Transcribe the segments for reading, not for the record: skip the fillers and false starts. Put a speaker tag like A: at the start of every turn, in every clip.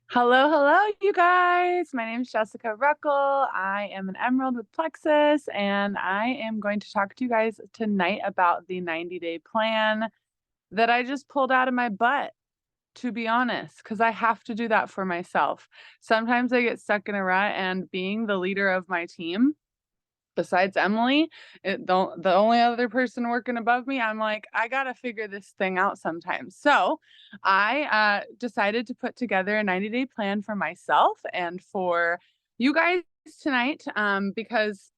A: Hello, hello, you guys. My name is Jessica Ruckle. I am an Emerald with Plexus, and I am going to talk to you guys tonight about the 90-day plan that I just pulled out of my butt, to be honest, because I have to do that for myself. Sometimes I get stuck in a rut, and being the leader of my team, besides Emily, the only other person working above me, I'm like, I gotta figure this thing out sometimes. So I decided to put together a 90-day plan for myself and for you guys tonight, because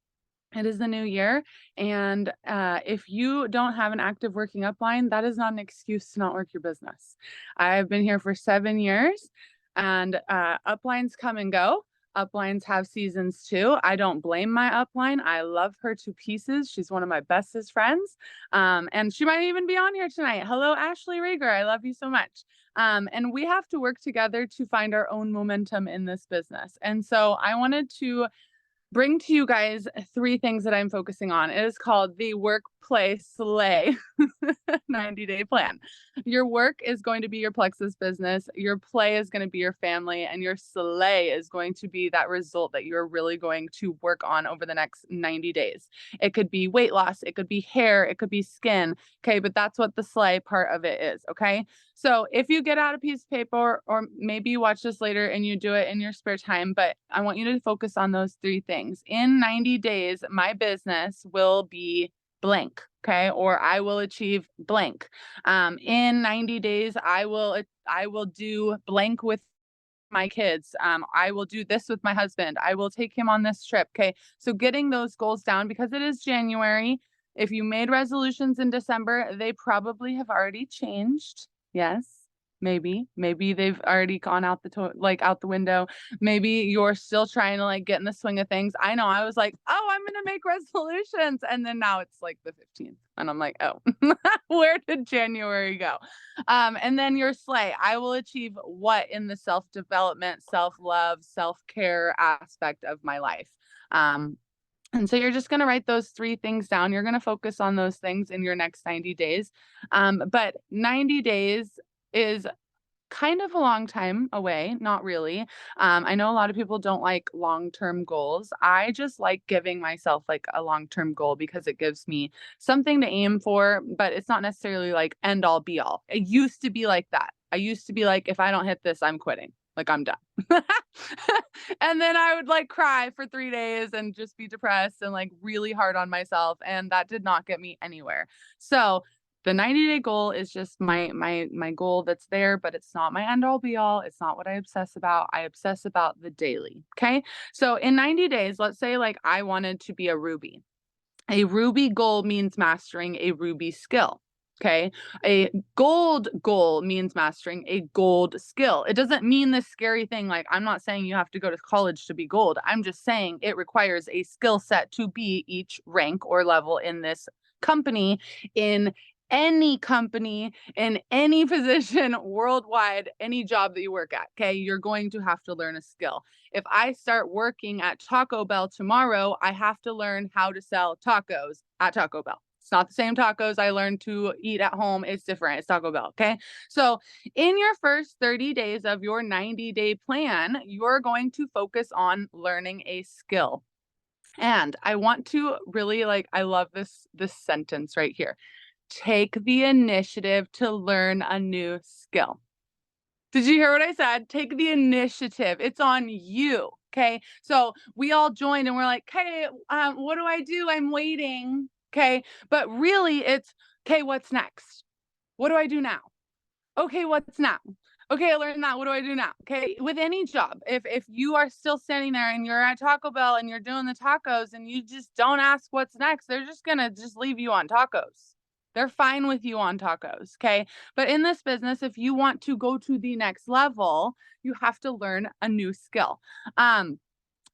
A: it is the new year. And if you don't have an active working upline, that is not an excuse to not work your business. I've been here for 7 years, and uplines come and go. Uplines have seasons too. I don't blame my upline. I love her to pieces. She's one of my bestest friends. And she might even be on here tonight. Hello, Ashley Rager. I love you so much. And we have to work together to find our own momentum in this business. And so I wanted to bring to you guys three things that I'm focusing on. It is called the Workplace Slay 90-day plan. Your work is going to be your Plexus business, your play is going to be your family, and your slay is going to be that result that you're really going to work on over the next 90 days. It could be weight loss, it could be hair, it could be skin. Okay, but that's what the slay part of it is. Okay, so if you get out a piece of paper, or maybe you watch this later and you do it in your spare time, but I want you to focus on those three things. In 90 days, my business will be blank. Okay, or I will achieve blank. In 90 days, I will do blank with my kids. I will do this with my husband. I will take him on this trip. Okay, so getting those goals down, because it is January. If you made resolutions in December, they probably have already changed. Yes, maybe they've already gone out out the window. Maybe you're still trying to get in the swing of things. I know I was like, oh, I'm gonna make resolutions, and then now it's like the 15th, and I'm like, oh, where did January go? And then your slay. I will achieve what in the self-development, self-love, self-care aspect of my life. And so you're just going to write those three things down. You're going to focus on those things in your next 90 days. But 90 days is kind of a long time away, not really. I know a lot of people don't like long-term goals. I just like giving myself a long-term goal because it gives me something to aim for, but it's not necessarily end all be all. It used to be like that. I used to be like, if I don't hit this, I'm quitting. I'm done. And then I would cry for 3 days and just be depressed and really hard on myself. And that did not get me anywhere. So the 90-day goal is just my goal that's there, but it's not my end all be all. It's not what I obsess about. I obsess about the daily. Okay. So in 90 days, let's say I wanted to be a Ruby. A Ruby goal means mastering a Ruby skill. Okay. A gold goal means mastering a gold skill. It doesn't mean this scary thing. I'm not saying you have to go to college to be gold. I'm just saying it requires a skill set to be each rank or level in this company, in any company, in any position worldwide, any job that you work at. Okay. You're going to have to learn a skill. If I start working at Taco Bell tomorrow, I have to learn how to sell tacos at Taco Bell. It's not the same tacos I learned to eat at home. It's different. It's Taco Bell. Okay. So in your first 30 days of your 90-day plan, you're going to focus on learning a skill. And I want to really I love this sentence right here. Take the initiative to learn a new skill. Did you hear what I said? Take the initiative. It's on you. Okay. So we all joined and we're like, okay, what do I do? I'm waiting. Okay. But really it's, okay, what's next? What do I do now? Okay, what's now? Okay, I learned that. What do I do now? Okay, with any job, if you are still standing there and you're at Taco Bell and you're doing the tacos and you just don't ask what's next, they're just gonna leave you on tacos. They're fine with you on tacos, okay? But in this business, if you want to go to the next level, you have to learn a new skill.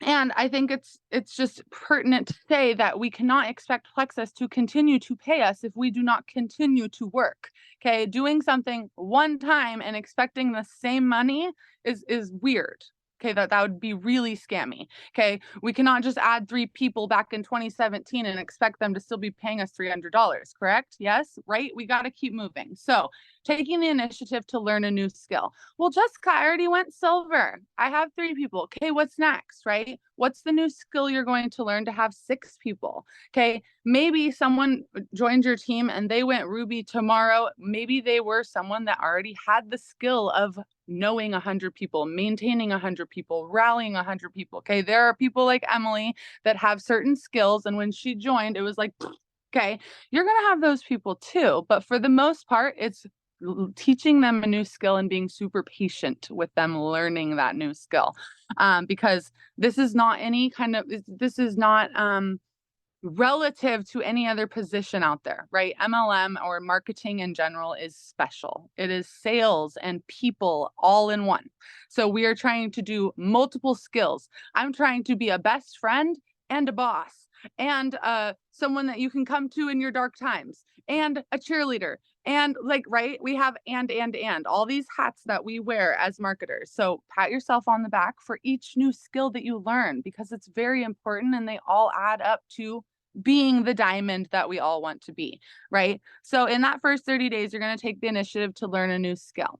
A: And I think it's just pertinent to say that we cannot expect Plexus to continue to pay us if we do not continue to work. Okay, doing something one time and expecting the same money is weird. Okay, that would be really scammy. Okay, we cannot just add 3 people back in 2017 and expect them to still be paying us $300, correct? Yes, right? We got to keep moving. So taking the initiative to learn a new skill. Well, Jessica, I already went silver. I have 3 people. Okay, what's next, right? What's the new skill you're going to learn to have 6 people? Okay, maybe someone joined your team and they went ruby tomorrow. Maybe they were someone that already had the skill of knowing 100 people, maintaining 100 people, rallying 100 people. Okay, there are people like Emily that have certain skills, and when she joined, it was like, okay, you're going to have those people too. But for the most part, it's teaching them a new skill and being super patient with them learning that new skill. Because this is not relative to any other position out there, right? MLM or marketing in general is special. It is sales and people all in one. So we are trying to do multiple skills. I'm trying to be a best friend and a boss and someone that you can come to in your dark times and a cheerleader. And like, right, we have and all these hats that we wear as marketers. So pat yourself on the back for each new skill that you learn, because it's very important and they all add up to being the diamond that we all want to be, right? So in that first 30 days, you're going to take the initiative to learn a new skill.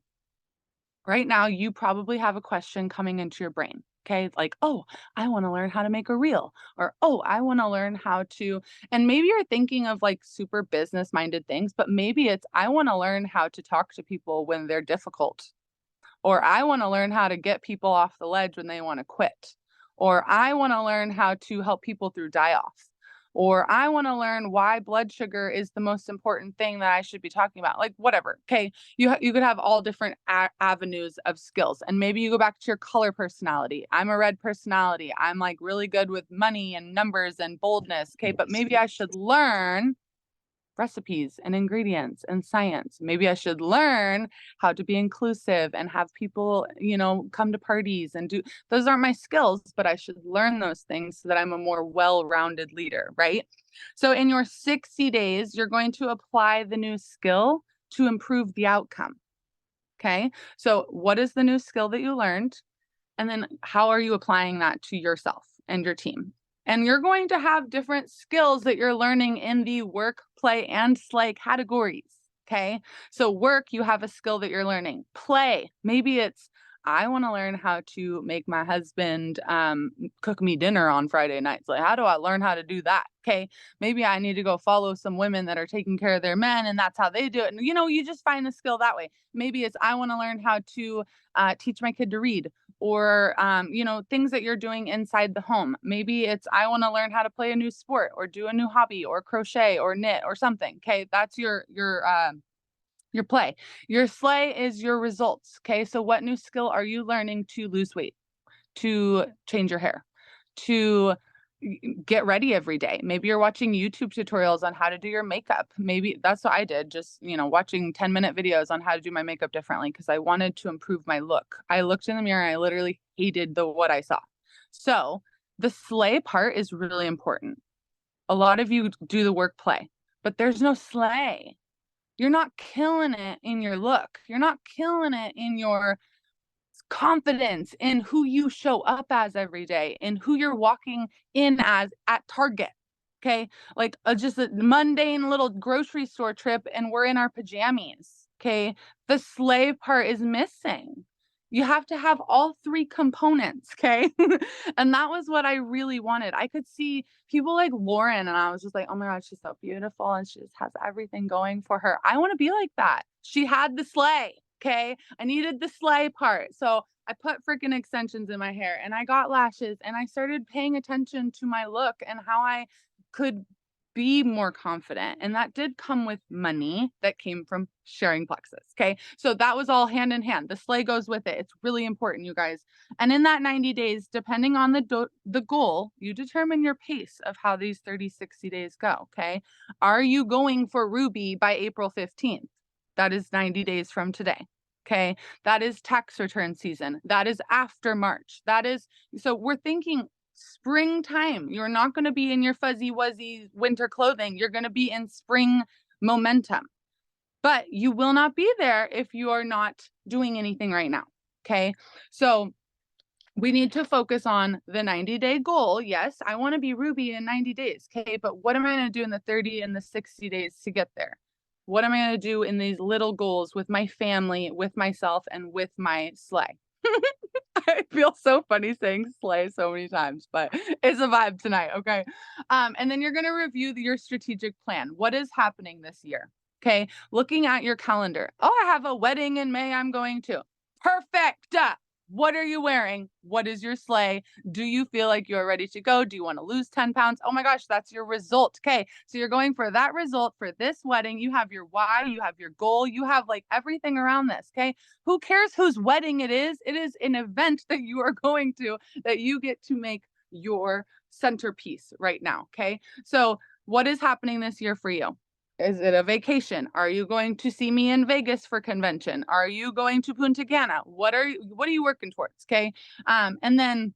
A: Right now, you probably have a question coming into your brain. Okay, like, oh, I want to learn how to make a reel, or oh, I want to learn how to, and maybe you're thinking of like super business minded things, but maybe it's, I want to learn how to talk to people when they're difficult, or I want to learn how to get people off the ledge when they want to quit, or I want to learn how to help people through die-offs, or I want to learn why blood sugar is the most important thing that I should be talking about, like whatever. Okay, you could have all different avenues of skills, and maybe you go back to your color personality. I'm a red personality. I'm like really good with money and numbers and boldness. Okay, but maybe I should learn recipes and ingredients and science. Maybe I should learn how to be inclusive and have people, come to parties and do, those aren't my skills, but I should learn those things so that I'm a more well-rounded leader, right? So in your 60 days, you're going to apply the new skill to improve the outcome. Okay. So what is the new skill that you learned? And then how are you applying that to yourself and your team? And you're going to have different skills that you're learning in the work, play, and slay categories. Okay. So work, you have a skill that you're learning. Play, maybe it's, I want to learn how to make my husband cook me dinner on Friday nights. Like, how do I learn how to do that? Okay. Maybe I need to go follow some women that are taking care of their men, and that's how they do it. And, you just find the skill that way. Maybe it's, I want to learn how to teach my kid to read, or, things that you're doing inside the home. Maybe it's, I want to learn how to play a new sport or do a new hobby or crochet or knit or something. Okay. That's your play. Your slay is your results. Okay. So what new skill are you learning to lose weight, to change your hair, to get ready every day? Maybe you're watching YouTube tutorials on how to do your makeup. Maybe that's what I did, just, watching 10-minute videos on how to do my makeup differently because I wanted to improve my look. I looked in the mirror and I literally hated what I saw. So the slay part is really important. A lot of you do the work play, but there's no slay. You're not killing it in your look. You're not killing it in your confidence in who you show up as every day and who you're walking in as at Target. Okay. Like just a mundane little grocery store trip and we're in our pajamas. Okay. The slave part is missing. You have to have all 3 components. Okay. And that was what I really wanted. I could see people like Lauren and I was just like, oh my God, she's so beautiful and she just has everything going for her. I want to be like that. She had the slay. Okay. I needed the slay part. So I put freaking extensions in my hair and I got lashes and I started paying attention to my look and how I could be more confident. And that did come with money that came from sharing Plexus. Okay. So that was all hand in hand. The slay goes with it. It's really important, you guys. And in that 90 days, depending on the goal, you determine your pace of how these 30, 60 days go. Okay. Are you going for Ruby by April 15th? That is 90 days from today. Okay. That is tax return season. That is after March. So we're thinking springtime. You're not going to be in your fuzzy wuzzy winter clothing. You're going to be in spring momentum, but you will not be there if you are not doing anything right now. Okay. So we need to focus on the 90-day goal. Yes, I want to be Ruby in 90 days. Okay. But what am I going to do in the 30 and the 60 days to get there? What am I going to do in these little goals with my family, with myself, and with my sleigh? I feel so funny saying sleigh so many times, but it's a vibe tonight. Okay. And then you're going to review your strategic plan. What is happening this year? Okay. Looking at your calendar. Oh, I have a wedding in May I'm going to. Perfect. What are you wearing? What is your sleigh? Do you feel like you're ready to go? Do you want to lose 10 pounds? Oh my gosh, that's your result. Okay. So you're going for that result for this wedding. You have your why, you have your goal, you have like everything around this. Okay. Who cares whose wedding it is? It is an event that you are going to, that you get to make your centerpiece right now. Okay. So what is happening this year for you? Is it a vacation? Are you going to see me in Vegas for convention? Are you going to Punta Cana? What are you working towards? Okay. And then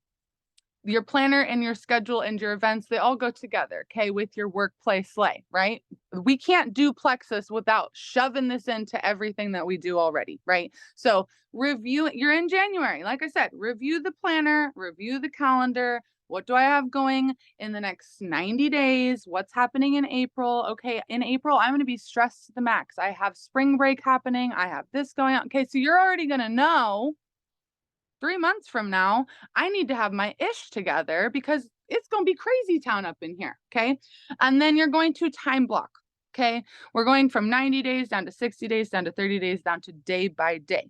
A: your planner and your schedule and your events, they all go together, okay, with your workplace sleigh, right? We can't do Plexus without shoving this into everything that we do already, right? So review, you're in January. Like I said, review the planner, review the calendar. What do I have going in the next 90 days? What's happening in April? Okay, in April, I'm going to be stressed to the max. I have spring break happening. I have this going on. Okay, so you're already going to know 3 months from now, I need to have my ish together because it's going to be crazy town up in here. Okay. And then you're going to time block. Okay. We're going from 90 days down to 60 days, down to 30 days, down to day by day.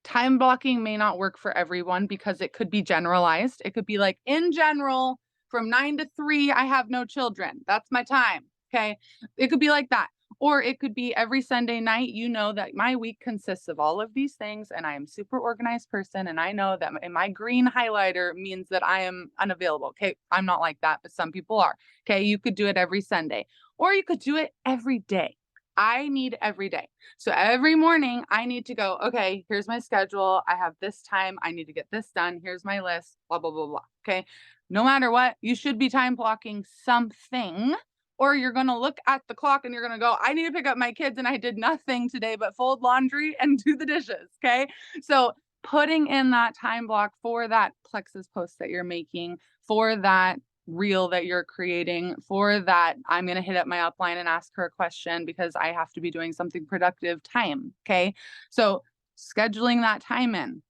A: Time blocking may not work for everyone because it could be generalized. It could be like, in general, from 9 to 3, I have no children. That's my time. Okay. It could be like that. Or it could be every Sunday night, you know that my week consists of all of these things and I am a super organized person. And I know that my green highlighter means that I am unavailable. Okay. I'm not like that, but some people are. Okay. You could do it every Sunday or you could do it every day. I need every day. So every morning I need to go, okay, here's my schedule. I have this time. I need to get this done. Here's my list, blah, blah, blah, blah. Okay. No matter what, you should be time blocking something, or you're going to look at the clock and you're going to go, I need to pick up my kids and I did nothing today but fold laundry and do the dishes. Okay. So putting in that time block for that Plexus post that you're making, for that reel that you're creating, for that I'm going to hit up my upline and ask her a question because I have to be doing something productive time. Okay. So scheduling that time in,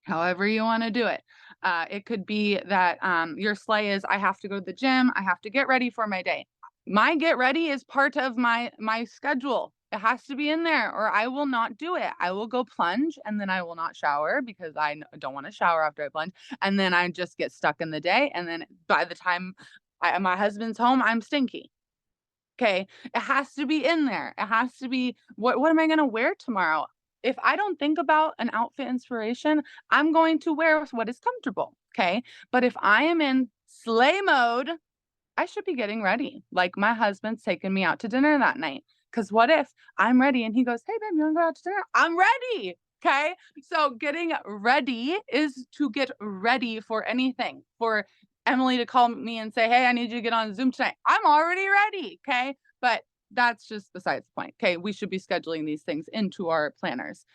A: however you want to do it. It could be that your sleigh is, I have to go to the gym. I have to get ready for my day. My get ready is part of my schedule. It has to be in there or I will not do it. I will go plunge and then I will not shower because I don't want to shower after I plunge. And then I just get stuck in the day. And then by the time my husband's home, I'm stinky. Okay. It has to be in there. It has to be, what am I going to wear tomorrow? If I don't think about an outfit inspiration, I'm going to wear what is comfortable. Okay. But if I am in sleigh mode, I should be getting ready. Like my husband's taking me out to dinner that night. Because what if I'm ready and he goes, hey, babe, you want to go out to dinner? I'm ready. Okay. So getting ready is to get ready for anything. For Emily to call me and say, hey, I need you to get on Zoom tonight. I'm already ready. Okay. But that's just besides the point. Okay. We should be scheduling these things into our planners.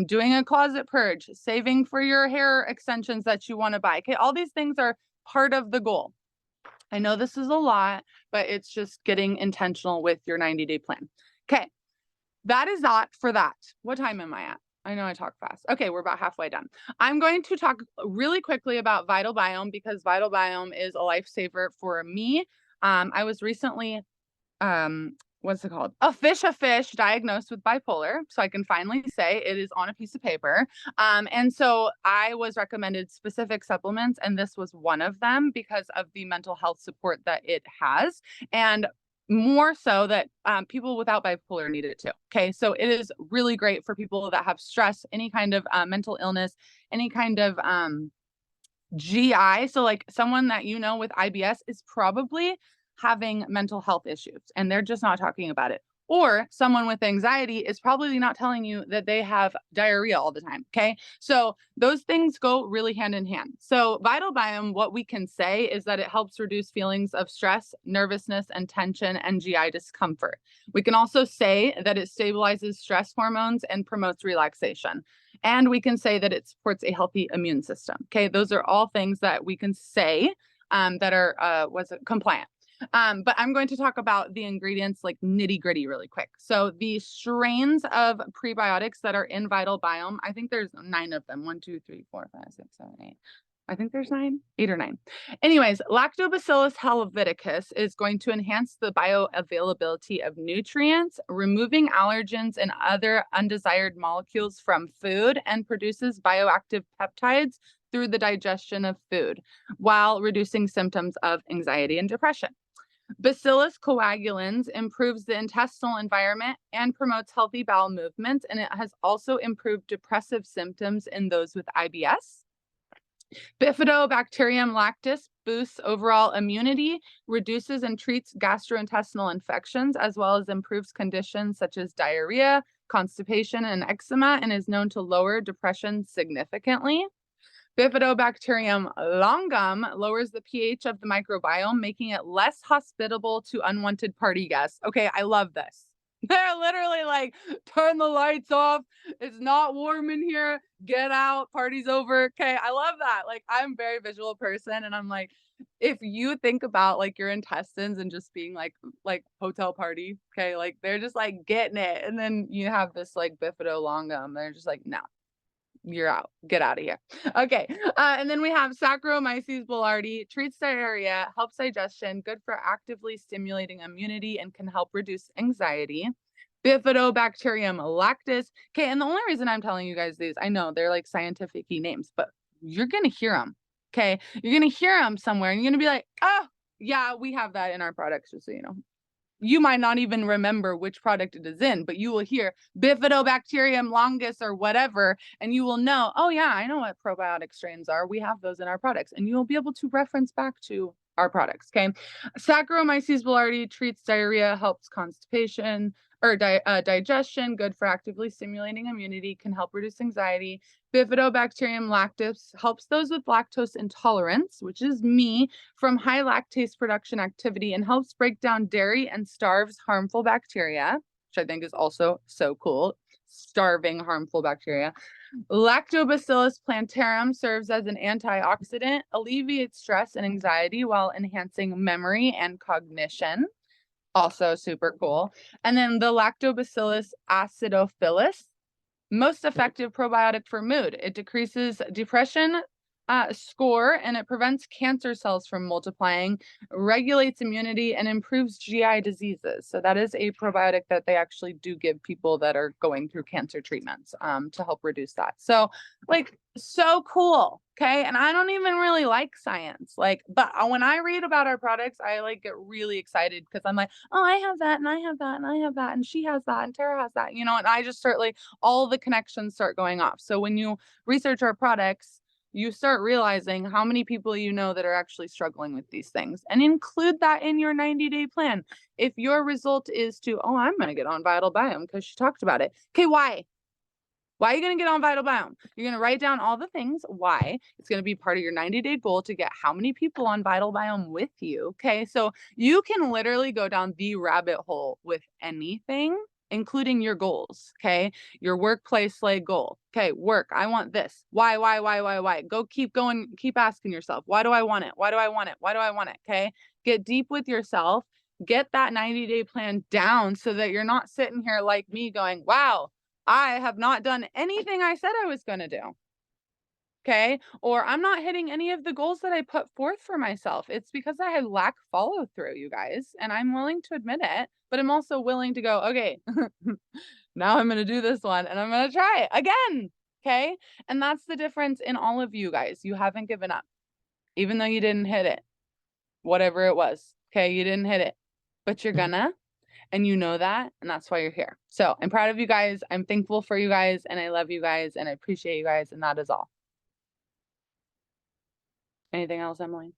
A: Doing a closet purge, saving for your hair extensions that you want to buy. Okay. All these things are part of the goal. I know this is a lot, but it's just getting intentional with your 90-day plan. Okay. That is that for that. What time am I at? I know I talk fast. Okay, we're about halfway done. I'm going to talk really quickly about Vital Biome because Vital Biome is a lifesaver for me. I was recently what's it called? A fish diagnosed with bipolar. So I can finally say it is on a piece of paper. And so I was recommended specific supplements, and this was one of them because of the mental health support that it has. And more so that people without bipolar need it too. Okay. So it is really great for people that have stress, any kind of mental illness, any kind of GI. So like someone that you know with IBS is probably having mental health issues and they're just not talking about it. Or someone with anxiety is probably not telling you that they have diarrhea all the time. Okay. So those things go really hand in hand. So Vital Biome, what we can say is that it helps reduce feelings of stress, nervousness, and tension and GI discomfort. We can also say that it stabilizes stress hormones and promotes relaxation. And we can say that it supports a healthy immune system. Okay. Those are all things that we can say that are compliant. But I'm going to talk about the ingredients like nitty gritty really quick. So the strains of prebiotics that are in Vital Biome, I think there's 9 of them. 1, 2, 3, 4, 5, 6, 7, 8. I think there's 9, 8 or 9. Anyways, Lactobacillus helveticus is going to enhance the bioavailability of nutrients, removing allergens and other undesired molecules from food, and produces bioactive peptides through the digestion of food while reducing symptoms of anxiety and depression. Bacillus coagulans improves the intestinal environment and promotes healthy bowel movements, and it has also improved depressive symptoms in those with IBS. Bifidobacterium lactis boosts overall immunity, reduces and treats gastrointestinal infections, as well as improves conditions such as diarrhea, constipation, and eczema, and is known to lower depression significantly. Bifidobacterium longum lowers the pH of the microbiome, making it less hospitable to unwanted party guests. Okay, I love this. They're literally like, turn the lights off. It's not warm in here. Get out. Party's over. Okay, I love that. Like, I'm a very visual person, and I'm like, if you think about like your intestines and just being like hotel party, okay, like they're just like getting it, and then you have this like bifido longum. They're just like, no, you're out. Get out of here. Okay. And then we have Saccharomyces boulardii, treats diarrhea, helps digestion, good for actively stimulating immunity, and can help reduce anxiety. Bifidobacterium lactis. Okay. And the only reason I'm telling you guys these, I know they're like scientific-y names, but you're going to hear them. Okay. You're going to hear them somewhere and you're going to be like, oh, yeah, we have that in our products, just so you know. You might not even remember which product it is in, but you will hear Bifidobacterium longus or whatever, and you will know, oh yeah, I know what probiotic strains are. We have those in our products, and you will be able to reference back to our products, okay? Saccharomyces boulardii treats diarrhea, helps constipation or digestion, good for actively stimulating immunity, can help reduce anxiety. Bifidobacterium lactis helps those with lactose intolerance, which is me, from high lactase production activity, and helps break down dairy and starves harmful bacteria, which I think is also so cool. Starving harmful bacteria. Lactobacillus plantarum serves as an antioxidant, alleviates stress and anxiety while enhancing memory and cognition. Also super cool. And then the Lactobacillus acidophilus, most effective probiotic for mood. It decreases depression score, and it prevents cancer cells from multiplying, regulates immunity, and improves GI diseases. So that is a probiotic that they actually do give people that are going through cancer treatments to help reduce that. So like, so cool. Okay. And I don't even really like science. Like, but when I read about our products, I like get really excited because I'm like, oh, I have that, and I have that, and I have that, and she has that, and Tara has that, you know, and I just start like all the connections start going off. So when you research our products, you start realizing how many people you know that are actually struggling with these things, and include that in your 90-day plan. If your result is to, oh, I'm going to get on Vital Biome because she talked about it. Okay, why? Why are you going to get on Vital Biome? You're going to write down all the things. Why? It's going to be part of your 90-day goal to get how many people on Vital Biome with you. Okay, so you can literally go down the rabbit hole with anything, including your goals. Okay, your workplace like goal. Okay, work. I want this. Why? Go keep going. Keep asking yourself, why do I want it? Why do I want it? Why do I want it? Okay, get deep with yourself. Get that 90-day plan down so that you're not sitting here like me going, wow, I have not done anything I said I was going to do. Okay. Or I'm not hitting any of the goals that I put forth for myself. It's because I had lack follow through, you guys. And I'm willing to admit it, but I'm also willing to go, okay, now I'm going to do this one and I'm going to try it again. Okay. And that's the difference in all of you guys. You haven't given up, even though you didn't hit it, whatever it was. Okay. You didn't hit it, but you're gonna. And you know that, and that's why you're here. So I'm proud of you guys. I'm thankful for you guys, and I love you guys, and I appreciate you guys, and that is all. Anything else, Emily?